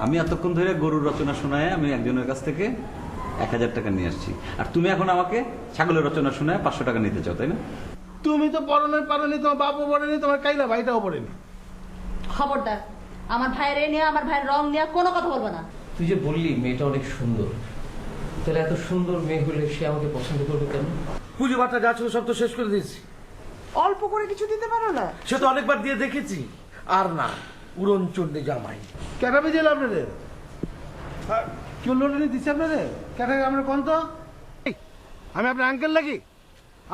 আমি এতক্ষণ ধরে গরুর রচনা শোনায় আমি একজনের কাছ থেকে 1000 টাকা নিয়ে আসছি, আর তুমি এখন আমাকে ছাগলের রচনা শোনায় 500 টাকা নিতে চাও, তাই না? তুমি তো পারোনি, তোমার বাপও পড়েনি, তোমার কাইলা ভাইটাও পড়েনি। খবরদার, আমার ভাইয়ের নিয়ে আমার ভাইয়ের রং নিয়ে কোনো কথা বলবো না। তুই যে বললি মেয়েটা অনেক সুন্দর, তাহলে এত সুন্দর মেয়ে হলে সে আমাকে পছন্দ করবে কেন? পুজো বাচ্চা যা ছিল সব তো শেষ করে দিয়েছি। অল্প করে কিছু দিতে পারো না? সে তো অনেকবার দিয়ে দেখেছি। আর না, উড়ন চন্ডী জামাই কেটা বেজেল আপনাদের? কেউ লোনে দিচ্ছে আপনাদের? কেটা আমরা কোন তো আমি আপনার আঙ্কেল লাগি?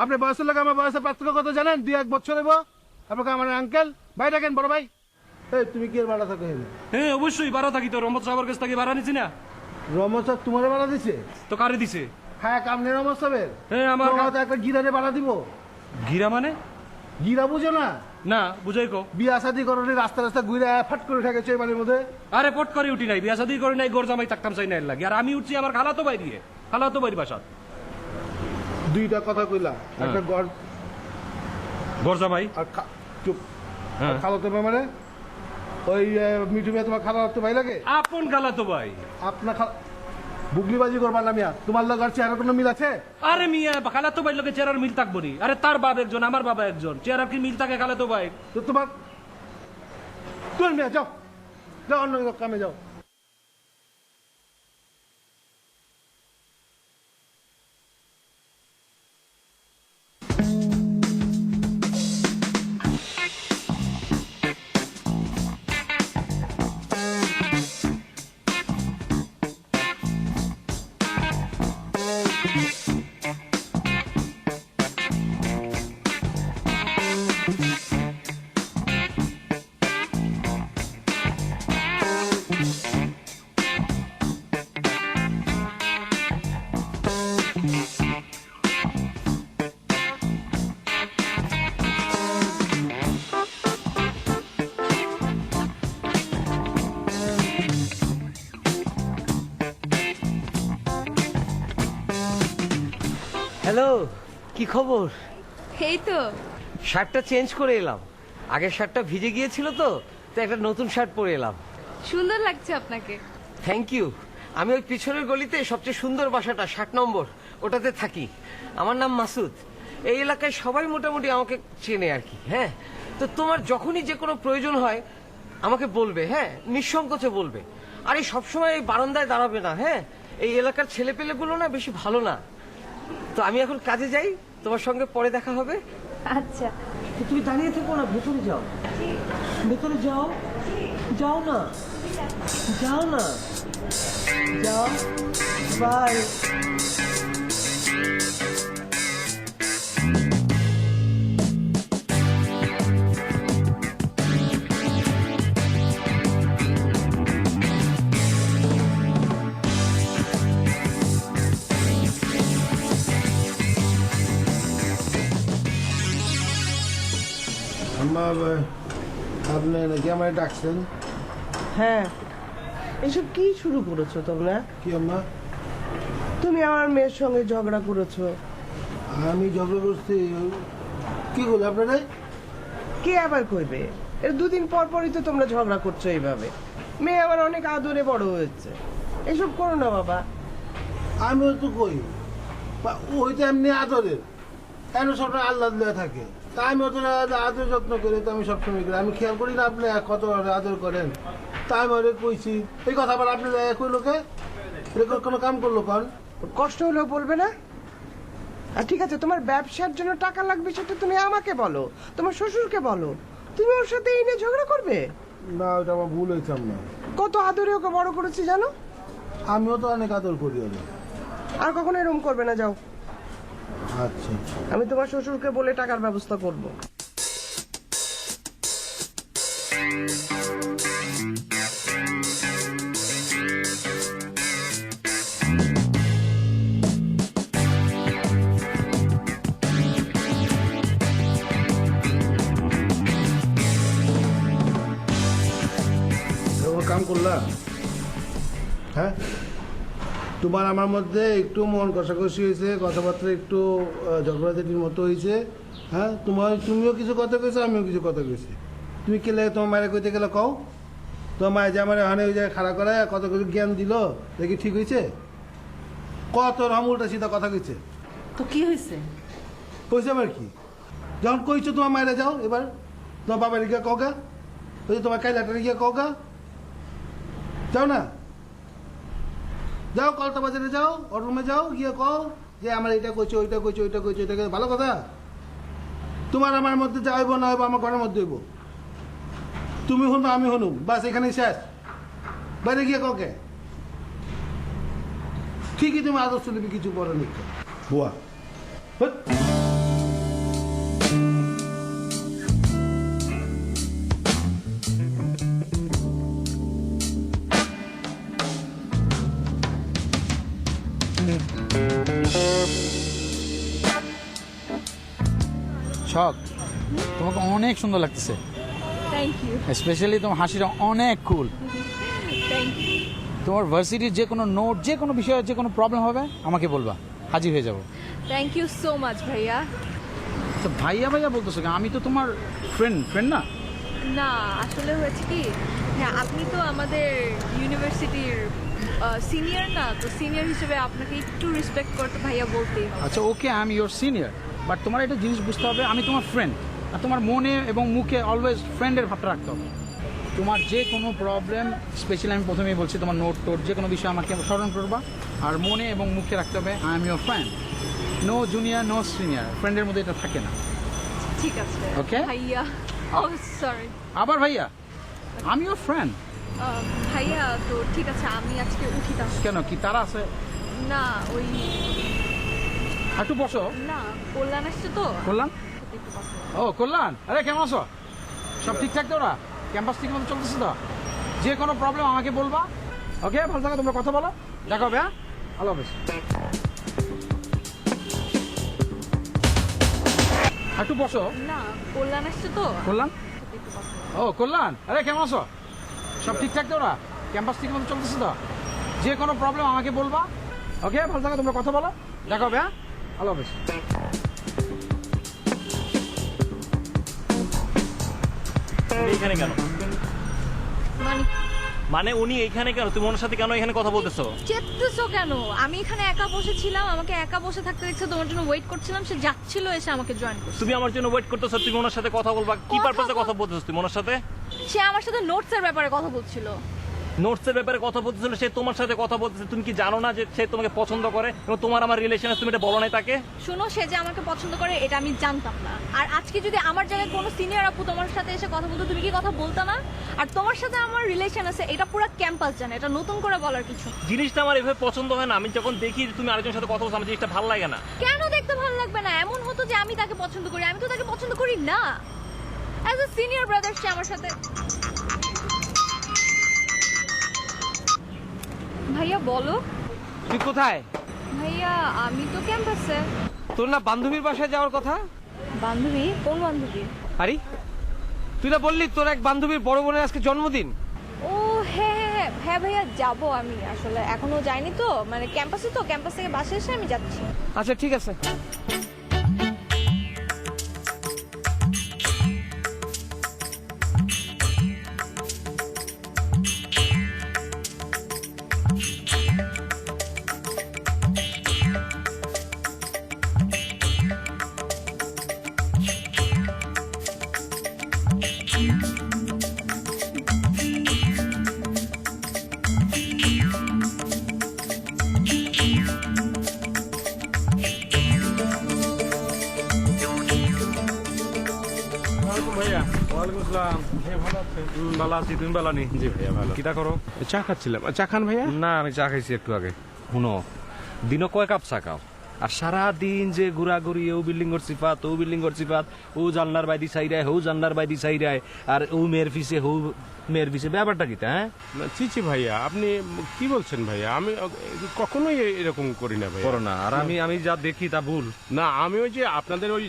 আপনি বয়সের লাগে আমার বয়সের পার্থক্য কত জানেন? 2-1 বছর হইব। আপনাকে আমার আঙ্কেল ভাই ডাকেন, বড় ভাই। এই তুমি কি এর ভাড়া থাকো? হ্যাঁ অবশ্যই ভাড়া থাকি তো, রহমত সাহেবের কাছ থেকে ভাড়া নিছি না। রহমত সাহেব তোমার ভাড়া দিছে? তো কারে দিছে? হ্যাঁ, কামনে রহমত সাহেবের। হ্যাঁ আমার একটা গিরারে ভাড়া দিব। গিরা মানে? গিরা বুঝো না? না বুঝাই কো। বিয়া শাদি করলে রাস্তা রাস্তা ঘুরে ফাট করে থাকে চৈমানের মধ্যে। আরে পট করে উঠি নাই, বিয়া শাদি করি নাই, গোর জামাই থাকতাম চাই না এর লাগে। আর আমি উঠছি আমার খালাতো ভাই দিয়ে, খালাতো ভাই বাসা। দুইটা কথা কইলা, একটা গড় গোর জামাই আর চুপ। হ্যাঁ। খালাতো ভাই মানে ওই মিঠু মিয়া তোমার খালাতো ভাই লাগে? আপন খালাতো ভাই। আপনার বুগলিবাজি করবার না মিয়া, তোমার লাগে আর চেহারা কোনো মিল আছে? আরে মিয়া খালাতো ভাই লোকে চেহারার মিল থাকবো নি? আরে তার বাপ একজন, আমার বাবা একজন, চেহারার কি মিল থাকে খালাতো ভাই? তো তোমার তুই মিয়া যাও, যাও অন্য কামে যাও। হ্যালো, কি খবর? এই তো শার্টটা চেঞ্জ করে এলাম, আগের শার্টটা ভিজে গিয়েছিল তো একটা নতুন শার্ট পরে এলাম। সুন্দর লাগছে আপনাকে। Thank you. আমি ওই পিছনের গলিতে সবচেয়ে সুন্দর বাসাটা 60 নম্বর, ওটাতে থাকি। আমার নাম মাসুদ। এই এলাকায় সবাই মোটামুটি আমাকে চেনে আর কি। হ্যাঁ, তো তোমার যখনই যে কোনো প্রয়োজন হয় আমাকে বলবে, হ্যাঁ নিঃসংকোচে বলবে। আর এই সবসময় এই বারান্দায় দাঁড়াবে না। হ্যাঁ, এই এলাকার ছেলেপেলেগুলো না বেশি ভালো না। তো আমি এখন কাজে যাই, তোমার সঙ্গে পরে দেখা হবে। আচ্ছা তুমি দাঁড়িয়ে থেকো না, ভেতরে যাও, ভেতরে যাও, যাও না, যাও না, যাও, বাই। আপনি নাকি আমায় ডাকছেন? হ্যাঁ, এসব কি শুরু করেছো তোমরা? কি আম্মা? তুমি আমার মেয়ের সঙ্গে ঝগড়া করেছো। আমি ঝগড়া করছি? কি করলো আপনারা? কে আবার করবে? এর 2 দিন পর পরই তো তোমরা ঝগড়া করছো এইভাবে। মেয়ে আমার অনেক আদরে বড় হয়েছে, এসব করো না বাবা। আমিও তো কই, ওই তো এমনি আদরের, কেন সবসময় আল্লাহ দেওয়া থাকে। তা আমি ওদের আদর যত্ন করি, তো আমি সবসময় করি। আমি খেয়াল করি না আপনি কত আদর করেন। তা আমি ওদের কইছি এই কথা বলে আপনি কই লোকে কোনো কাম করলো কন? কষ্ট হলেও বলবে না? আর ঠিক আছে, তোমার ব্যবসার জন্য টাকা লাগবে সেটা তুমি আমাকে বলো, তোমার শ্বশুরকে বলো। তুমি ওর সাথে এই নিয়ে ঝগড়া করবে? না, ওটা আমার ভুল হয়েছে না। কত আদরে ওকে বড় করেছি জানো? আমিও তো অনেক আদর করি ওদের। আর কখনো এরকম করবে না, যাও। আচ্ছা, আমি তোমার শ্বশুরকে বলে টাকার ব্যবস্থা করব। কাম করলা? হ্যাঁ, তোমার আমার মধ্যে একটু মন কষাকষি হয়েছে, কথাবার্তা একটু ঝগড়াঝাটির মতো হয়েছে। হ্যাঁ, তুমিও কিছু কথা কইছো, আমিও কিছু কথা কইছি। তুমি কে লাগে তোমার মায়ের কইতে গেলে কও, তো মায়ের যে আমার ওখানে ওই জায়গায় খাড়া করে কত কিছু জ্ঞান দিল দেখি ঠিক হয়েছে? কত রকম উল্টা সিধা কথা কইছে। তো কি হয়েছে? কইছে আবার কি? যখন কইছো তোমার মায়েরা যাও, এবার তোমার বাবার গিয়ে কগা, ওই যে তোমার কাইলাটারে গিয়ে কগা, যাও না, যাও কলতা বাজারে যাও, ওর রুমে যাও, গিয়ে কও যে আমার এটা কইছো, ওইটা কইছো, ওইটা কইছো, এটা কইছো। ভালো কথা। তোমার আমার মধ্যে যা হইব না হইব আমার ঘরের মধ্যে হইব। তুমি শুনো আমি শুনুম, বাস এখানেই শেষ। বাইরে গিয়ে ককে ঠিকই তুমি আদর্শ লিপি কিছু পড়ো নি বুয়া। হট। শখ, তোমাকে অনেক সুন্দর লাগতেছে। Thank you. স্পেশালি তোমার হাসিটা অনেক কুল। Thank you. তোমার ভার্সিটির যে কোনো নোট, যে কোনো বিষয়ে যে কোনো প্রবলেম হবে আমাকে বলবা, হাজির হয়ে যাব। থ্যাংক ইউ সো মাচ ভাইয়া। তো ভাইয়া ভাইয়া বলতেছো কেন? আমি তো তোমার ফ্রেন্ড না। না আসলে হয়েছে কি, হ্যাঁ আপনি তো আমাদের ইউনিভার্সিটির সিনিয়র না, তো সিনিয়র হিসেবে আপনাকে একটু রেসপেক্ট করতে ভাইয়া বলতেই হবে। আচ্ছা okay, I am your senior, but তোমার একটা জিনিস বুঝতে হবে, আমি তোমার ফ্রেন্ড, আর তোমার মনে এবং মুখে অলওয়েজ ফ্রেন্ডের ভাবটা রাখতে হবে। তোমার যে কোনো প্রবলেম, স্পেশালি আমি প্রথমেই বলছি, তোমার নোট টোট যে কোনো বিষয় আমাকে স্মরণ করবা, আর মনে এবং মুখে রাখতে হবে I am your friend. No junior, no senior, ফ্রেন্ডের মধ্যে এটা থাকে না। ঠিক আছে Okay? ভাইয়া। ও সরি আবার ভাইয়া, আমি ইউর ফ্রেন্ড। ভাইয়া, তো ঠিক আছে আমি আজকে উঠি তাহলে। কেন, কি তারা আছে? না ওই একটু বসো। না কল্যাণ আসছে তো। কল্যাণ? একটু বসো। ও কল্যাণ, আরে কেমন আছো? সব ঠিকঠাক তো? ওরা ক্যাম্পাস ঠিক মতো চলতেছে তো? যে কোনো প্রবলেম আমাকে বলবা। ওকে, ভালো থাকো, তোমরা কথা বলো, দেখা হবে। হ্যাঁ, আল্লাহ হাফেজ। একটু বসো। না কল্যাণ আসছে তো। কল্যাণ? একটু বসো। ও কল্যাণ, আরে কেমন আছো? সব ঠিকঠাক তো? ওরা ক্যাম্পাস ঠিক মতো চলতেছে তো? যে কোনো প্রবলেম আমাকে বলবা। ওকে, ভালো থাকো, তোমরা কথা বলো, দেখা হবে। হ্যাঁ, আল্লাহ হাফেজ। এখানে কেন? মানে মানে উনি এইখানে কেন? তুমি ওনার সাথে কেন এখানে কথা বলতেছো? চেপতেছো কেন? আমি এখানে একা বসেছিলাম, আমাকে একা বসে থাকতে দেখছো, তোমার জন্য ওয়েট করছিলাম, সে যাচ্ছিল, এসে আমাকে জয়েন করছে। তুমি আমার জন্য ওয়েট করতেছো, তুমি ওনার সাথে কথা বলবা কি কথা পারপাসে বল- কথা বলতেছো তুমি ওনার সাথে? সে আমার সাথে নোটসের ব্যাপারে কথা বলছিল। নোটসের ব্যাপারে কথা বলতেছিল, সে তোমার সাথে কথা বলতেছে। তুমি কি জানো না যে সে তোমাকে পছন্দ করে এবং তোমার আমার রিলেশন আছে? তুমি এটা বলো নাই তাকে? শুনো, সে যে আমাকে পছন্দ করে এটা আমি জানতাম না। আর আজকে যদি আমার জায়গায় কোনো সিনিয়র আপু তোমার সাথে এসে কথা বলতো, তুমি কি কথা বলতা না? আর তোমার সাথে আমার রিলেশন আছে, এটা পুরো ক্যাম্পাস জানে, এটা নতুন করে বলার কিছু না। জিনিসটা আমার এভাবে পছন্দ হয় না। আমি যখন দেখি যে তুমি আরেকজনের সাথে কথা বলছো, আমার জিনিসটা ভালো লাগে না। কেন দেখতে ভালো লাগবে না? এমন হতো যে আমি তাকে পছন্দ করি, আমি তো তাকে পছন্দ করি না। অ্যাজ এ সিনিয়র ব্রাদার সে আমার সাথে। ভাইয়া বলো। তুই কোথায়? ভাইয়া আমি তো ক্যাম্পাসে। তোর না বান্ধবীর বাসায় যাওয়ার কথা? বান্ধবী? কোন বান্ধবী? আরে তুই না বললি তোর এক বান্ধবীর বড় বোনের আজকে জন্মদিন? ও হ্যাঁ হ্যাঁ হ্যাঁ হ্যাঁ ভাইয়া যাবো আমি, আসলে এখনো যাইনি তো, মানে ক্যাম্পাসে তো, ক্যাম্পাস থেকে বাসে এসে আমি যাচ্ছি। আচ্ছা ঠিক আছে। ভাইয়া ওয়ালাইকুম আসসালাম। ভালো আছেন? ভালো আছি, তুমি ভালো নি? জি ভাইয়া ভালো। কিটা করো? চা খাচ্ছিলাম। চা খান ভাইয়া? না, আমি চা খাইছি একটু আগে। শুনো, দিনও কয় কাপ চা খাও? আর সারা দিন যে ঘুরাঘুরি, ও বিল্ডিং এর সিফাত, ও বিল্ডিং এর সিফাত, ও জানলার বাইদি চাইরায়, হৌ জানলার বাইদি চাইরায়, আর ও মেয়ের পিছে, হৌ মেয়ের পিছে, ব্যাপারটা কিটা? হ্যাঁ ছি ভাইয়া, আপনি কি বলছেন ভাইয়া? আমি কখনোই এরকম করি না ভাইয়া। করো না। আর আমি যা দেখি তা ভুল না, আমি ওই যে আপনাদের ওই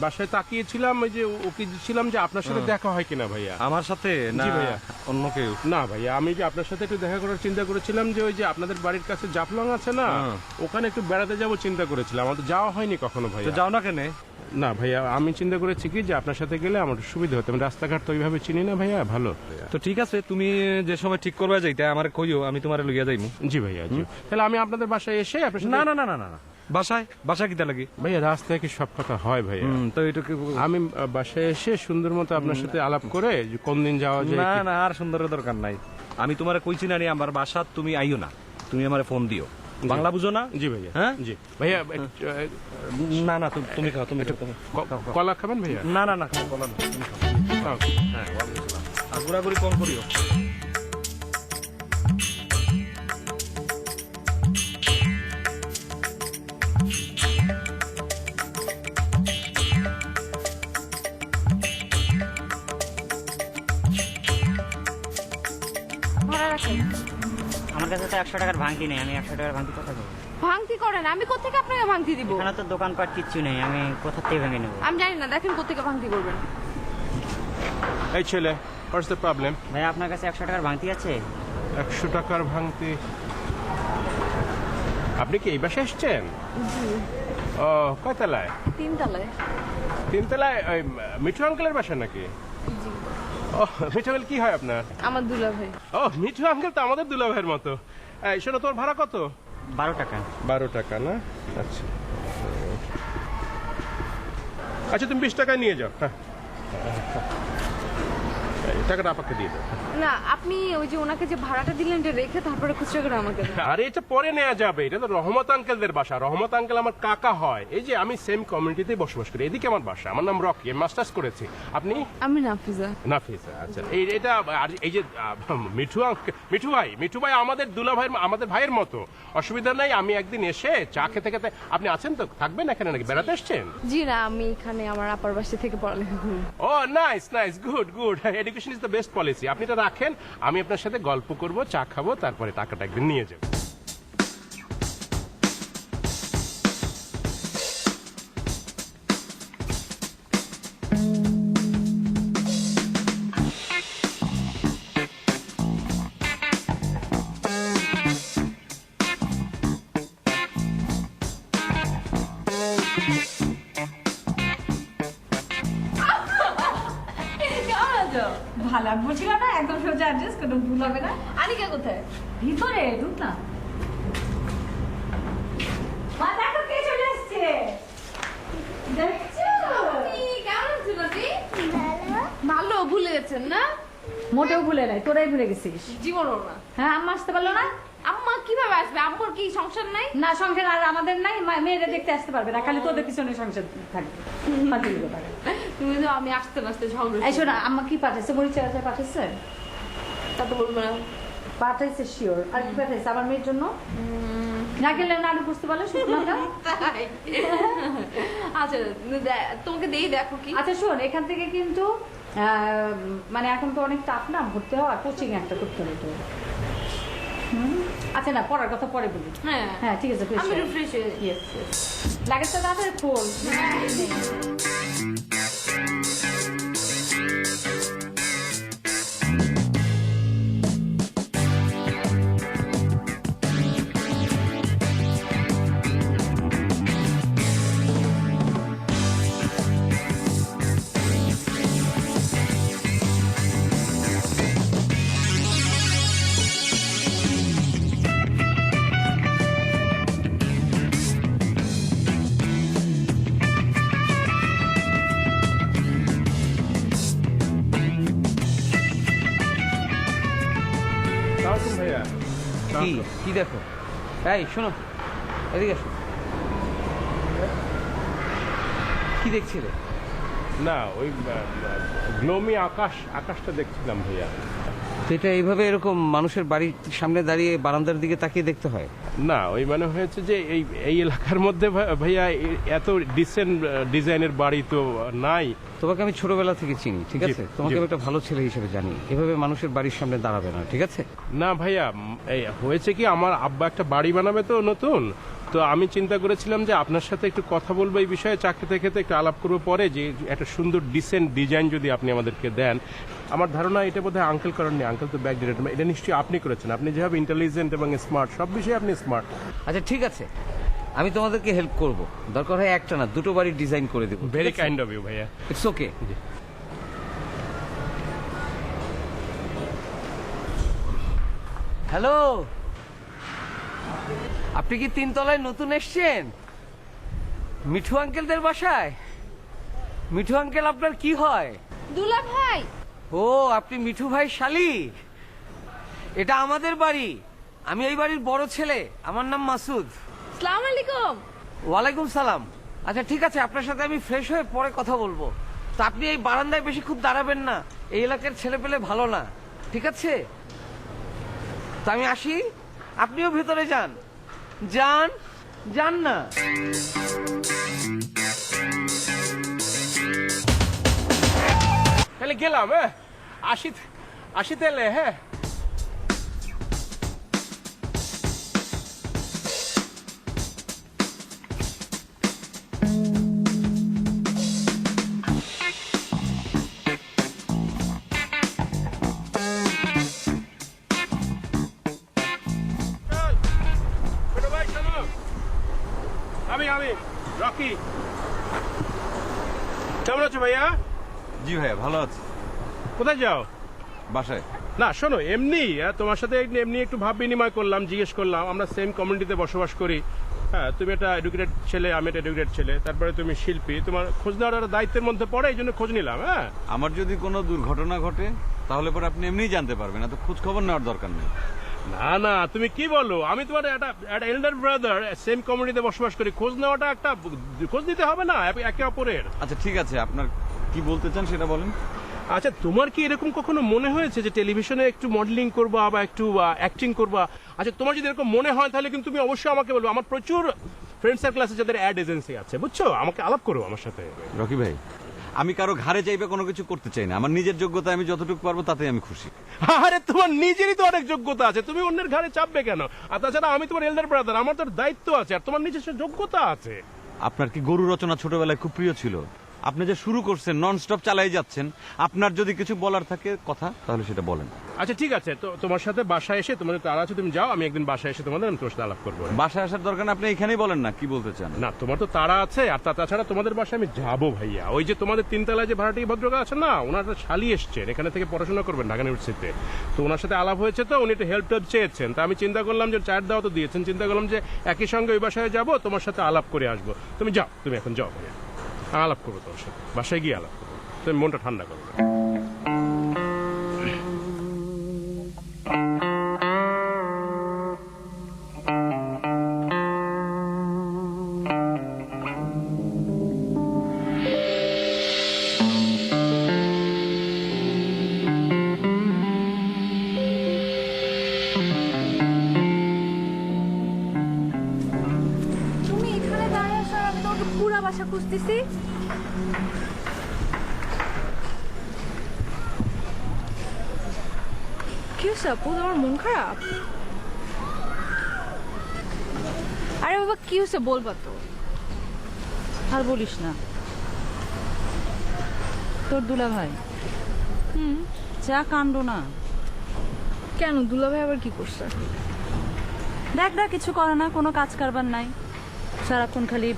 বাসায় তাকিয়েছিলাম, ওই যে ওকে ছিলাম যে আপনার সাথে দেখা হয় কিনা ভাইয়া। আমার সাথে না জি ভাইয়া। অন্য কেউ? না ভাইয়া, আমি যে আপনার সাথে একটু দেখা করার চিন্তা করেছিলাম, যে ওই যে আপনাদের বাড়ির কাছে জাফলং আছে না, ওখানে একটু বেড়াতে যাব চিন্তা করেছিলাম। আমার তো যাওয়া হয়নি কখনো তো ভাইয়া। যাও না কেনে? না ভাইয়া, আমি চিন্তা করেছি কি যে আপনার সাথে গেলে আমার সুবিধা হতো। আমি রাস্তাঘাট তো ওইভাবে চিনি না ভাইয়া, ভালো। তো ঠিক আছে, তুমি যে সময় ঠিক করবা যাইতে আমার কইও, আমি তোমার লইয়া যাইমু। জি ভাইয়া, জি। তাহলে আমি আপনাদের বাসায় এসে আপনার সাথে... না না না না না না, বাসায় কিতা লাগে ভাইয়া, রাস্তায় কি সব কথা হয় ভাইয়া? তো এটুকু আমি বাসায় এসে সুন্দর মতো আপনার সাথে আলাপ করে যে কোন দিন যাওয়া যায়। না না, আর সুন্দরের দরকার নাই। আমি তোমার কইছি না নি আমার বাসা তুমি আইও না, তুমি আমারে ফোন দিও। বাংলা বুঝো না? জি ভাইয়া। হ্যাঁ জি ভাইয়া। না না, তুমি খাও, তুমি কলা খাবেন ভাইয়া? না না না, কলা না, তুমি খাও। হ্যাঁ, আর ঘোরাঘুরি কম করিও। ভাড়া রাখেন। আমার কাছে তো 100 টাকার ভাঙতি নেই, আমি 100 টাকার ভাঙতি কোথা দেবো? ভাঙতি করেন, আমি কোথেকে আপনাকে ভাঙতি দিব? এখানে তো দোকানপাট কিচ্ছু নেই, আমি কোথা থেকে ভেঙে নেবো? আমি জানি না, দেখেন কোথেকে ভাঙতি করবেন। এই ছেলে, হোয়াটস দ্য প্রবলেম? ভাই আপনার কাছে 100 টাকার ভাঙতি আছে? 100 টাকার ভাঙতি? আপনি কি এই বাসায় এসছেন? ও, কয়তলায়? 3 তলায়। 3 তলায়? ওই মিঠু আঙ্কেলের বাসা নাকি? ও, মিঠু আঙ্কেল কি হয় আপনার? আমার দুলা ভাই। ও, মিঠু আঙ্কেল তো আমাদের দুলা ভাইয়ের মতো। এই শোনো, তোমার ভাড়া কত? 12 টাকা। 12 টাকা না? আচ্ছা আচ্ছা, তুমি 20 টাকা নিয়ে যাও। হ্যাঁ, এই টাকাটা আপাকে দিয়ে দাও। না, আপনি ওই যে ওনাকে যে ভাড়াটা দিলেন এটা রেখে তারপরে খুচরা করে আমাকে দেন। আরে এটা পরে নেওয়া যাবে, এটা তো রহমত আঙ্কেলদের বাসা। রহমত আঙ্কেল আমার কাকা হয়। এই যে আমি সেম কমিউনিটিতেই বসবাস করি। এদিকে আমার বাসা। আমার নাম রকি, আমি মাস্টার্স করেছি। আপনি? আমি নাফিজা। নাফিসা। আচ্ছা, এটা আর এই যে মিঠু ভাই আমাদের দুলা ভাই, আমাদের ভাইয়ের মতো। অসুবিধা নাই, আমি একদিন এসে চা খেতে খেতে... আপনি আছেন তো? থাকবেন এখানে নাকি বেড়াতে এসছেন? জি না, আমি এখানে আমার আপার বাসা থেকে পড়ালেখা করি। Oh nice nice, good good. Education is the best policy. আপনি এটা রাখেন, আমি আপনার সাথে গল্প করব, চা খাবো, তারপরে টাকাটা একদিন নিয়ে যাবো। ভালো, আমি বলছিলাম না একদম সোজা অ্যাড্রেস, কোনো ভুল হবে না। আনিকা কোথায়? ভিতরে ঢুক না। মা দেখো কে চলে আসছে, দেখছো? কেমন আছেন আপনি? ভালো। ভুলে গেছেন না? মোটেও ভুলে নাই, তোরাই ভুলে গেছিস। জীবনও না। হ্যাঁ, আম্মা আসতে পারলো না? আম্মা কিভাবে আসবে? আম্মুর কি সংসার নাই? না, সংসার আর আমাদের নাই, মেয়েরা দেখতে আসতে পারবে না, খালি তোদের পিছনে সংসার থাকবে। ফাজিল ব্যাপার। তুমি তো আমি আসতে আসতে ঝগড়া। এই শোনো, আম্মা কি পাঠাইছে? মরিচ চারা পাঠাইছে? তা তো বলবো না। পাঠাইছে শিওর। আর কি পাঠাইছে আমার মেয়ের জন্য? না গেলে না আরো বুঝতে পারলো শুকনাটা। আচ্ছা, তোমাকে দেই, দেখো কি। আচ্ছা শোন, এখান থেকে কিন্তু মানে এখন তো অনেক টাফ না ভর্তি হওয়া, কোচিং একটা করতে হবে তো। আচ্ছা না, পড়ার কথা পরে বলি। হ্যাঁ হ্যাঁ, ঠিক আছে। আমি রিফ্রেশ হয়ে ইয়েস, লাগে তো তাড়াতাড়ি খোল। ভাইয়া কি দেখো? এই শোনো, এদিকে আসো। কি দেখছিলে? না, ওই গ্লোমি আকাশটা দেখছিলাম ভাইয়া। তো এটা এইভাবে এরকম মানুষের বাড়ির সামনে দাঁড়িয়ে বারান্দার দিকে তাকিয়ে দেখতে হয়? না, ওই মানে হয়েছে যে এই এলাকার মধ্যে ভাইয়া এত ডিসেন্ট ডিজাইনের বাড়ি তো নাই। তোমাকে আমি ছোটবেলা থেকে চিনি, ঠিক আছে? তোমাকে আমি একটা ভালো ছেলে হিসেবে জানি। এভাবে মানুষের বাড়ির সামনে দাঁড়াবে না, ঠিক আছে? না ভাইয়া, এই হয়েছে কি, আমার আব্বা একটা বাড়ি বানাবে তো নতুন, তো আমি চিন্তা করেছিলাম যে আপনার সাথে একটু কথা বলবো এই বিষয়ে, চা খেতে খেতে একটু আলাপ করবো পরে, যে একটা সুন্দর ডিসেন্ট ডিজাইন যদি আপনি আমাদেরকে দেন। আমার ধারণা এটা বোধহয় আঙ্কেল করেননি, আঙ্কেল তো ব্যাক ডিরেক্ট, এটা নিশ্চয়ই আপনি করেছেন। আপনি যেভাবে ইন্টেলিজেন্ট এবং স্মার্ট, সব বিষয়ে আপনি স্মার্ট। আচ্ছা ঠিক আছে, আমি তোমাদেরকে হেল্প করব, দরকার হয় একটা না দুটো বাড়ি ডিজাইন করে দেবো। ভেরি কাইন্ড অফ ইউ ভাইয়া। It's okay. হ্যালো, আপনি কি 3 তলায় নতুন এসছেন? মিঠু আঙ্কেলদের বাসায়? মিঠু আঙ্কেল আপনার কি হয়? দুলা ভাই। ও, আপনি মিঠু ভাই শালি। এটা আমাদের বাড়ি, আমি এই বাড়ির বড় ছেলে, আমার নাম মাসুদ। আসসালামু আলাইকুম। ওয়ালাইকুম সালাম। আচ্ছা ঠিক আছে, আপনার সাথে আমি ফ্রেশ হয়ে পরে কথা বলবো। তো আপনি এই বারান্দায় বেশি খুব দাঁড়াবেন না, এই এলাকার ছেলে পেলে ভালো না, ঠিক আছে? তো আমি আসি, আপনিও ভেতরে যান। যান যান না। তাহলে গেলাম, হ্যাঁ আসি তাহলে, হ্যাঁ। আমি রকি। কেমন আছো ভাইয়া? জি ভাইয়া, ভালো আছি। কোথায় যাও? বাসায়। না শোনো, এমনি তোমার সাথে এমনি একটু ভাব বিনিময় করলাম, জিজ্ঞেস করলাম, আমরা সেম কমিউনিটিতে বসবাস করি। হ্যাঁ, তুমি একটা এডুকেটেড ছেলে, আমি একটা এডুকেটেড ছেলে, তারপরে তুমি শিল্পী, তোমার খোঁজ নেওয়ার একটা দায়িত্বের মধ্যে পড়ে, এই জন্য খোঁজ নিলাম। হ্যাঁ, আমার যদি কোনো দুর্ঘটনা ঘটে তাহলে পরে আপনি এমনিই জানতে পারবেন, এত খোঁজ খবর নেওয়ার দরকার নেই। না না, তুমি কি বলো, আমি তোমার একটা এল্ডার ব্রাদার, সেম কমিউনিটিতে বসবাস করি, খোঁজ নেওয়াটা একটা খোঁজ নিতে হবে না একে অপরের? আচ্ছা ঠিক আছে, আপনার কি বলতে চান সেটা বলেন। আচ্ছা, তোমার কি এরকম কখনো মনে হয়েছে যে টেলিভিশনে একটু মডেলিং করবা বা একটু অ্যাক্টিং করবা? আচ্ছা, তোমার যদি এরকম মনে হয় তাহলে কিন্তু তুমি অবশ্যই আমাকে বলবো। আমার প্রচুর ফ্রেন্ড সার্কেল আছে যাদের অ্যাড এজেন্সি আছে, বুঝছো? আমাকে আলাপ করো আমার সাথে। রকি ভাই, আমি কারো ঘাড়ে চাইবে কোনো কিছু করতে চাই না, আমার নিজের যোগ্যতা আমি যতটুকু পারবো তাতেই আমি খুশি। আরে তোমার নিজেরই তো অনেক যোগ্যতা আছে, তুমি অন্যের ঘাড়ে চাপবে কেন? আর তাছাড়া আমি তোমার এল্ডার ব্রাদার, আমার তো দায়িত্ব আছে, আর তোমার নিজস্ব যোগ্যতা আছে। আপনার কি গরু রচনা ছোটবেলায় খুব প্রিয় ছিল? আপনি যে শুরু করছেন, নন স্টপ চালাই যাচ্ছেন, আপনার যদি কিছু বলার থাকে কথা তাহলে সেটা বলেন। আচ্ছা ঠিক আছে, তো তোমার সাথে বাসায় এসে, তোমাদের তারা আছে, তুমি যাও, আমি একদিন বাসায় এসে তোমাদের আমি তোমার সাথে আলাপ করবো। বাসায় আসার দরকার না, আপনি এখানেই বলেন না কি বলতে চান। না, তোমার তো তারা আছে, আর তাছাড়া তোমাদের বাসায় আমি যাবো ভাইয়া। ওই যে তোমাদের 3 তলায় যে ভাড়াটি ভদ্রকা আছে না, ওনার একটা শালি এসছেন, এখানে থেকে পড়াশোনা করবেন ঢাকা ইউনিভার্সিটিতে। তো ওনার সাথে আলাপ হয়েছে, তো উনি একটু হেল্প টেল্প চেয়েছেন। তা আমি চিন্তা করলাম যে চায়ের দাওয়া তো দিয়েছেন, চিন্তা করলাম যে একই সঙ্গে ওই বাসায় যাবো, তোমার সাথে আলাপ করে আসবো। তুমি যাও, তুমি এখন যাও ভাইয়া, আলাপ করবো তোমার সাথে, বাসায় গিয়ে আলাপ করবো, তুমি মনটা ঠান্ডা করবে। তুমি এখানে দাঁড়িয়ে আছো আর আমি তোমাকে পুরো বাসা খুঁজতেছি। কি হয়েছে আপু, তোমার মন খারাপ? আরে বাবা, কি হয়েছে বলবা তো। আর বলিস না, তোর দুলা ভাই যা কাণ্ড না। কেন, দুলা ভাই আবার কি করছে? দেখ না, কিছু করে না, কোনো কাজ কারবার নাই, সারাক্ষণ খালি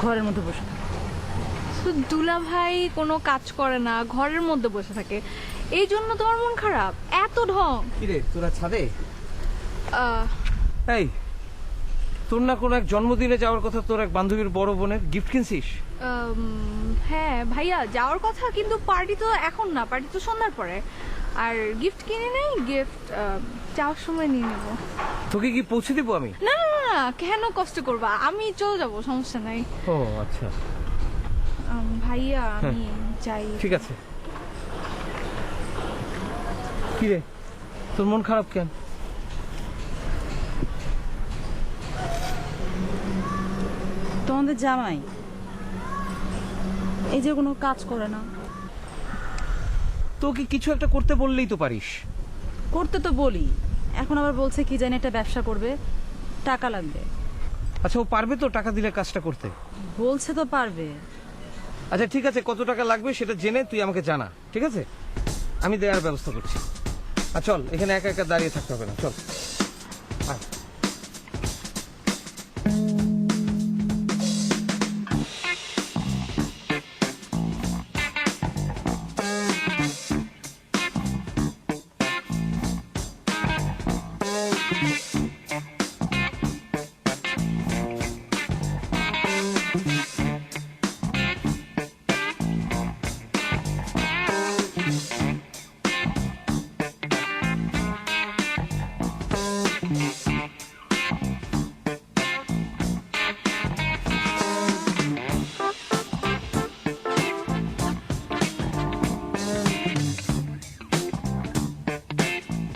ঘরের মধ্যে বসে থাকে। তো দুলা ভাই কোনো কাজ করে না, ঘরের মধ্যে বসে থাকে, এই জন্য তোমার মন খারাপ? এত ঢং? কিরে, তোরা ছাদে? আহ, এই, তোর না কোনো এক জন্মদিনে যাওয়ার কথা, তোর এক বান্ধবীর বড় বোনের, গিফট কিনছিস? হ্যাঁ ভাইয়া, যাওয়ার কথা, কিন্তু পার্টি তো এখন না, পার্টি তো সন্ধ্যার পরে। আর গিফট কিনে নেই, গিফট যাওয়ার সময় নিয়ে নেবো। তোকে কি পৌঁছে দেবো আমি? না না না, কেন কষ্ট করবা, আমি চলে যাবো, সমস্যা নাই। ও আচ্ছা, ভাইয়া আমি যাই। ঠিক আছে। কিরে, তোর মন খারাপ কেন? তোমাদের জামাই এই যে কোনো কাজ করে না। তোকে কিছু একটা করতে বললেই তো পারিস। করতে তো বলি, এখন আবার বলছে কি জানি একটা ব্যবসা করবে, টাকা লাগবে। আচ্ছা, ও পারবে তো টাকা দিলে কাজটা করতে? বলছে তো পারবে। আচ্ছা ঠিক আছে, কত টাকা লাগবে সেটা জেনে তুই আমাকে জানা, ঠিক আছে? আমি দেওয়ার ব্যবস্থা করছি। আর চল, এখানে একা একা দাঁড়িয়ে থাকতে হবে না, চল। আয়।